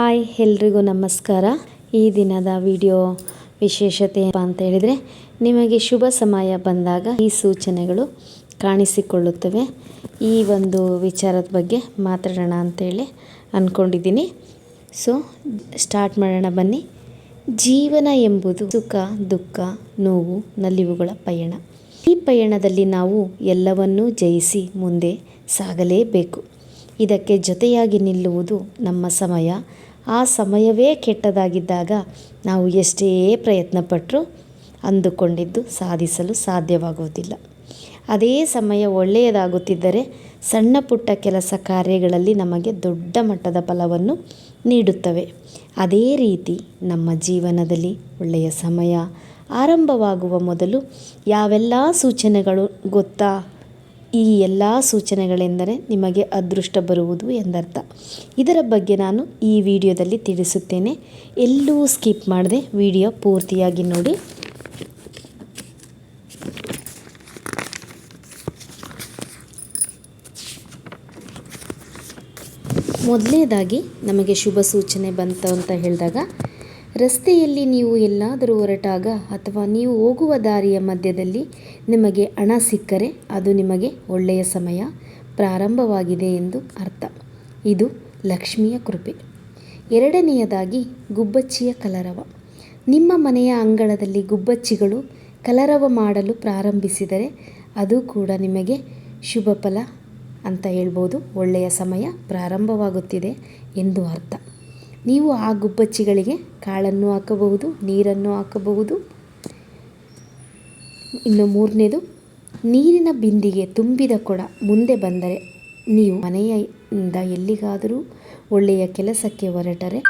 Hi ಎಲ್ರಿಗೂ ನಮಸ್ಕಾರ. ಈ ದಿನದ ವಿಡಿಯೋ ವಿಶೇಷತೆ ಅಂತ ಹೇಳಿದರೆ, ನಿಮಗೆ ಶುಭ ಸಮಯ ಬಂದಾಗ ಈ ಸೂಚನೆಗಳು ಕಾಣಿಸಿಕೊಳ್ಳುತ್ತವೆ. ಈ ಒಂದು ವಿಚಾರದ ಬಗ್ಗೆ ಮಾತಾಡೋಣ ಅಂತೇಳಿ ಅಂದ್ಕೊಂಡಿದ್ದೀನಿ. ಸೊ ಸ್ಟಾರ್ಟ್ ಮಾಡೋಣ ಬನ್ನಿ. ಜೀವನ ಎಂಬುದು ಸುಖ, ದುಃಖ, ನೋವು, ನಲಿವುಗಳ ಪಯಣ. ಈ ಪಯಣದಲ್ಲಿ ನಾವು ಎಲ್ಲವನ್ನೂ ಜಯಿಸಿ ಮುಂದೆ ಸಾಗಲೇಬೇಕು. ಇದಕ್ಕೆ ಜೊತೆಯಾಗಿ ನಿಲ್ಲುವುದು ನಮ್ಮ ಸಮಯ. ಆ ಸಮಯವೇ ಕೆಟ್ಟದಾಗಿದ್ದಾಗ ನಾವು ಎಷ್ಟೇ ಪ್ರಯತ್ನಪಟ್ಟರೂ ಅಂದುಕೊಂಡಿದ್ದು ಸಾಧಿಸಲು ಸಾಧ್ಯವಾಗುವುದಿಲ್ಲ. ಅದೇ ಸಮಯ ಒಳ್ಳೆಯದಾಗುತ್ತಿದ್ದರೆ ಸಣ್ಣ ಪುಟ್ಟ ಕೆಲಸ ಕಾರ್ಯಗಳಲ್ಲಿ ನಮಗೆ ದೊಡ್ಡ ಮಟ್ಟದ ಫಲವನ್ನು ನೀಡುತ್ತವೆ. ಅದೇ ರೀತಿ ನಮ್ಮ ಜೀವನದಲ್ಲಿ ಒಳ್ಳೆಯ ಸಮಯ ಆರಂಭವಾಗುವ ಮೊದಲು ಯಾವೆಲ್ಲ ಸೂಚನೆಗಳು ಗೊತ್ತಾ? ಈ ಎಲ್ಲ ಸೂಚನೆಗಳೆಂದರೆ ನಿಮಗೆ ಅದೃಷ್ಟ ಬರುವುದು ಎಂದರ್ಥ. ಇದರ ಬಗ್ಗೆ ನಾನು ಈ ವಿಡಿಯೋದಲ್ಲಿ ತಿಳಿಸುತ್ತೇನೆ. ಎಲ್ಲೂ ಸ್ಕಿಪ್ ಮಾಡದೆ ವಿಡಿಯೋ ಪೂರ್ತಿಯಾಗಿ ನೋಡಿ. ಮೊದಲನೇದಾಗಿ ನಮಗೆ ಶುಭ ಸೂಚನೆ ಬಂತು ಅಂತ ಹೇಳಿದಾಗ, ರಸ್ತೆಯಲ್ಲಿ ನೀವು ಎಲ್ಲಾದರೂ ಹೊರಟಾಗ ಅಥವಾ ನೀವು ಹೋಗುವ ದಾರಿಯ ಮಧ್ಯದಲ್ಲಿ ನಿಮಗೆ ಹಣ ಸಿಕ್ಕರೆ ಅದು ನಿಮಗೆ ಒಳ್ಳೆಯ ಸಮಯ ಪ್ರಾರಂಭವಾಗಿದೆ ಎಂದು ಅರ್ಥ. ಇದು ಲಕ್ಷ್ಮಿಯ ಕೃಪೆ. ಎರಡನೆಯದಾಗಿ ಗುಬ್ಬಚ್ಚಿಯ ಕಲರವ. ನಿಮ್ಮ ಮನೆಯ ಅಂಗಳದಲ್ಲಿ ಗುಬ್ಬಚ್ಚಿಗಳು ಕಲರವ ಮಾಡಲು ಪ್ರಾರಂಭಿಸಿದರೆ ಅದು ಕೂಡ ನಿಮಗೆ ಶುಭ ಫಲ ಅಂತ ಹೇಳ್ಬೋದು. ಒಳ್ಳೆಯ ಸಮಯ ಪ್ರಾರಂಭವಾಗುತ್ತಿದೆ ಎಂದು ಅರ್ಥ. ನೀವು ಆ ಗುಬ್ಬಚ್ಚಿಗಳಿಗೆ ಕಾಳನ್ನು ಹಾಕಬಹುದು, ನೀರನ್ನು ಹಾಕಬಹುದು. ಇನ್ನು ಮೂರನೇದು, ನೀರಿನ ಬಿಂದಿಗೆ ತುಂಬಿದ ಕೊಡ ಮುಂದೆ ಬಂದರೆ ನೀವು ಮನೆಯಿಂದ ಎಲ್ಲಿಗಾದರೂ ಒಳ್ಳೆಯ ಕೆಲಸಕ್ಕೆ ಹೊರಟರೆ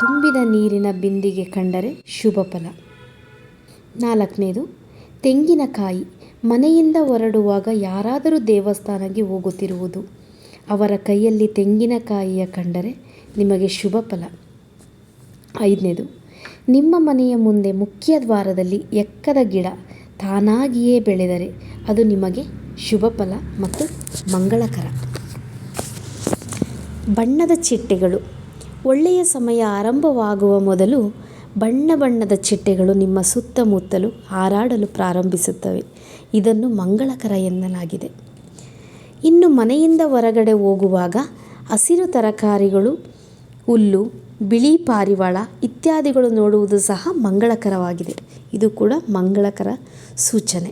ತುಂಬಿದ ನೀರಿನ ಬಿಂದಿಗೆ ಕಂಡರೆ ಶುಭ ಫಲ. ನಾಲ್ಕನೇದು, ತೆಂಗಿನಕಾಯಿ ಮನೆಯಿಂದ ಹೊರಡುವಾಗ ಯಾರಾದರೂ ದೇವಸ್ಥಾನಕ್ಕೆ ಹೋಗುತ್ತಿರುವುದು ಅವರ ಕೈಯಲ್ಲಿ ತೆಂಗಿನಕಾಯಿಯ ಕಂಡರೆ ನಿಮಗೆ ಶುಭ ಫಲ. ಐದನೇದು, ನಿಮ್ಮ ಮನೆಯ ಮುಂದೆ ಮುಖ್ಯ ದ್ವಾರದಲ್ಲಿ ಎಕ್ಕದ ಗಿಡ ತಾನಾಗಿಯೇ ಬೆಳೆದರೆ ಅದು ನಿಮಗೆ ಶುಭ ಫಲ ಮತ್ತು ಮಂಗಳಕರ. ಬಣ್ಣದ ಚಿಟ್ಟೆಗಳು. ಒಳ್ಳೆಯ ಸಮಯ ಆರಂಭವಾಗುವ ಮೊದಲು ಬಣ್ಣದ ಚಿಟ್ಟೆಗಳು ನಿಮ್ಮ ಸುತ್ತಮುತ್ತಲು ಹಾರಾಡಲು ಪ್ರಾರಂಭಿಸುತ್ತವೆ. ಇದನ್ನು ಮಂಗಳಕರ ಎನ್ನಲಾಗಿದೆ. ಇನ್ನು ಮನೆಯಿಂದ ಹೊರಗಡೆ ಹೋಗುವಾಗ ಹಸಿರು ತರಕಾರಿಗಳು, ಹುಲ್ಲು, ಬಿಳಿ ಪಾರಿವಾಳ ಇತ್ಯಾದಿಗಳು ನೋಡುವುದು ಸಹ ಮಂಗಳಕರವಾಗಿದೆ. ಇದು ಕೂಡ ಮಂಗಳಕರ ಸೂಚನೆ.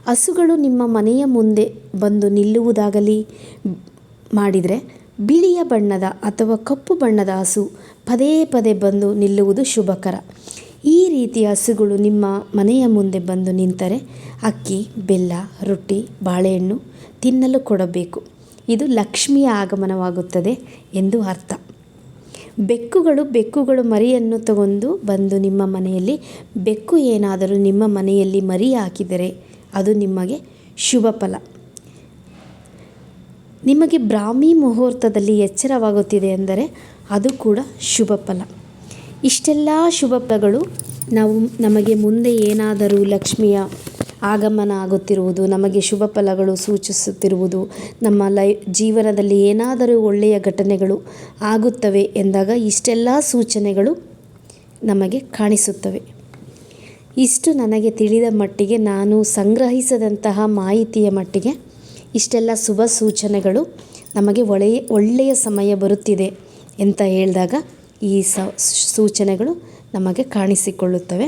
ಹಸುಗಳು ನಿಮ್ಮ ಮನೆಯ ಮುಂದೆ ಬಂದು ನಿಲ್ಲುವುದಾಗಲಿ ಮಾಡಿದರೆ ಬಿಳಿಯ ಬಣ್ಣದ ಅಥವಾ ಕಪ್ಪು ಬಣ್ಣದ ಹಸು ಪದೇ ಪದೇ ಬಂದು ನಿಲ್ಲುವುದು ಶುಭಕರ. ಈ ರೀತಿಯ ಹಸುಗಳು ನಿಮ್ಮ ಮನೆಯ ಮುಂದೆ ಬಂದು ನಿಂತರೆ ಅಕ್ಕಿ, ಬೆಲ್ಲ, ರೊಟ್ಟಿ, ಬಾಳೆಹಣ್ಣು ತಿನ್ನಲು ಕೊಡಬೇಕು. ಇದು ಲಕ್ಷ್ಮಿಯ ಆಗಮನವಾಗುತ್ತದೆ ಎಂದು ಅರ್ಥ. ಬೆಕ್ಕುಗಳು ಮರಿಯನ್ನು ತಗೊಂಡು ಬಂದು ನಿಮ್ಮ ಮನೆಯಲ್ಲಿ ಬೆಕ್ಕು ಏನಾದರೂ ನಿಮ್ಮ ಮನೆಯಲ್ಲಿ ಮರಿ ಹಾಕಿದರೆ ಅದು ನಿಮಗೆ ಶುಭ ಫಲ. ನಿಮಗೆ ಬ್ರಾಹ್ಮಿ ಮುಹೂರ್ತದಲ್ಲಿ ಎಚ್ಚರವಾಗುತ್ತಿದೆ ಎಂದರೆ ಅದು ಕೂಡ ಶುಭ ಫಲ. ಇಷ್ಟೆಲ್ಲ ಶುಭ ಫಲಗಳು ನಮಗೆ ಮುಂದೆ ಏನಾದರೂ ಲಕ್ಷ್ಮಿಯ ಆಗಮನ ಆಗುತ್ತಿರುವುದು, ನಮಗೆ ಶುಭ ಫಲಗಳು ಸೂಚಿಸುತ್ತಿರುವುದು, ನಮ್ಮ ಜೀವನದಲ್ಲಿ ಏನಾದರೂ ಒಳ್ಳೆಯ ಘಟನೆಗಳು ಆಗುತ್ತವೆ ಎಂದಾಗ ಇಷ್ಟೆಲ್ಲ ಸೂಚನೆಗಳು ನಮಗೆ ಕಾಣಿಸುತ್ತವೆ. ಇಷ್ಟು ನನಗೆ ತಿಳಿದ ಮಟ್ಟಿಗೆ, ನಾನು ಸಂಗ್ರಹಿಸಿದಂತಹ ಮಾಹಿತಿಯ ಮಟ್ಟಿಗೆ ಇಷ್ಟೆಲ್ಲ ಶುಭ ಸೂಚನೆಗಳು ನಮಗೆ ಒಳ್ಳೆಯ ಸಮಯ ಬರುತ್ತಿದೆ ಅಂತ ಹೇಳಿದಾಗ ಈ ಸೂಚನೆಗಳು ನಮಗೆ ಕಾಣಿಸಿಕೊಳ್ಳುತ್ತವೆ.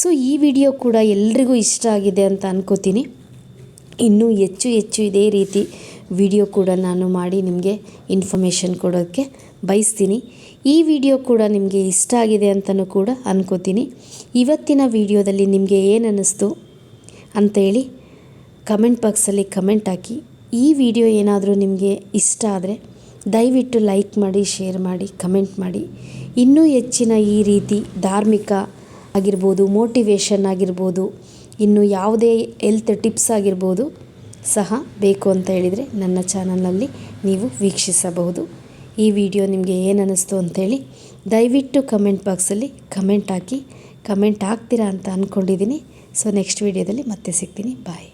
ಸೊ ಈ ವಿಡಿಯೋ ಕೂಡ ಎಲ್ರಿಗೂ ಇಷ್ಟ ಆಗಿದೆ ಅಂತ ಅನ್ಕೋತೀನಿ. ಇನ್ನೂ ಹೆಚ್ಚು ಇದೇ ರೀತಿ ವಿಡಿಯೋ ಕೂಡ ನಾನು ಮಾಡಿ ನಿಮಗೆ ಇನ್ಫಾರ್ಮೇಷನ್ ಕೊಡೋಕ್ಕೆ ಬಯಸ್ತೀನಿ. ಈ ವಿಡಿಯೋ ಕೂಡ ನಿಮಗೆ ಇಷ್ಟ ಆಗಿದೆ ಅಂತಲೂ ಕೂಡ ಅನ್ಕೋತೀನಿ. ಇವತ್ತಿನ ವಿಡಿಯೋದಲ್ಲಿ ನಿಮಗೆ ಏನು ಅನ್ನಿಸ್ತು ಅಂತೇಳಿ ಕಮೆಂಟ್ ಬಾಕ್ಸಲ್ಲಿ ಕಮೆಂಟ್ ಹಾಕಿ. ಈ ವಿಡಿಯೋ ಏನಾದರೂ ನಿಮಗೆ ಇಷ್ಟ ಆದರೆ ದಯವಿಟ್ಟು ಲೈಕ್ ಮಾಡಿ, ಶೇರ್ ಮಾಡಿ, ಕಮೆಂಟ್ ಮಾಡಿ. ಇನ್ನೂ ಹೆಚ್ಚಿನ ಈ ರೀತಿ ಧಾರ್ಮಿಕ ಆಗಿರ್ಬೋದು, ಮೋಟಿವೇಶನ್ ಆಗಿರ್ಬೋದು, ಇನ್ನು ಯಾವುದೇ ಹೆಲ್ತ್ ಟಿಪ್ಸ್ ಆಗಿರ್ಬೋದು ಸಹ ಬೇಕು ಅಂತ ಹೇಳಿದರೆ ನನ್ನ ಚಾನಲ್ನಲ್ಲಿ ನೀವು ವೀಕ್ಷಿಸಬಹುದು. ಈ ವಿಡಿಯೋ ನಿಮಗೆ ಏನು ಅನ್ನಿಸ್ತು ಅಂಥೇಳಿ ದಯವಿಟ್ಟು ಕಮೆಂಟ್ ಬಾಕ್ಸಲ್ಲಿ ಕಮೆಂಟ್ ಹಾಕಿ. ಕಮೆಂಟ್ ಹಾಕ್ತೀರಾ ಅಂತ ಅಂದ್ಕೊಂಡಿದ್ದೀನಿ. ಸೊ ನೆಕ್ಸ್ಟ್ ವಿಡಿಯೋದಲ್ಲಿ ಮತ್ತೆ ಸಿಗ್ತೀನಿ. ಬಾಯ್.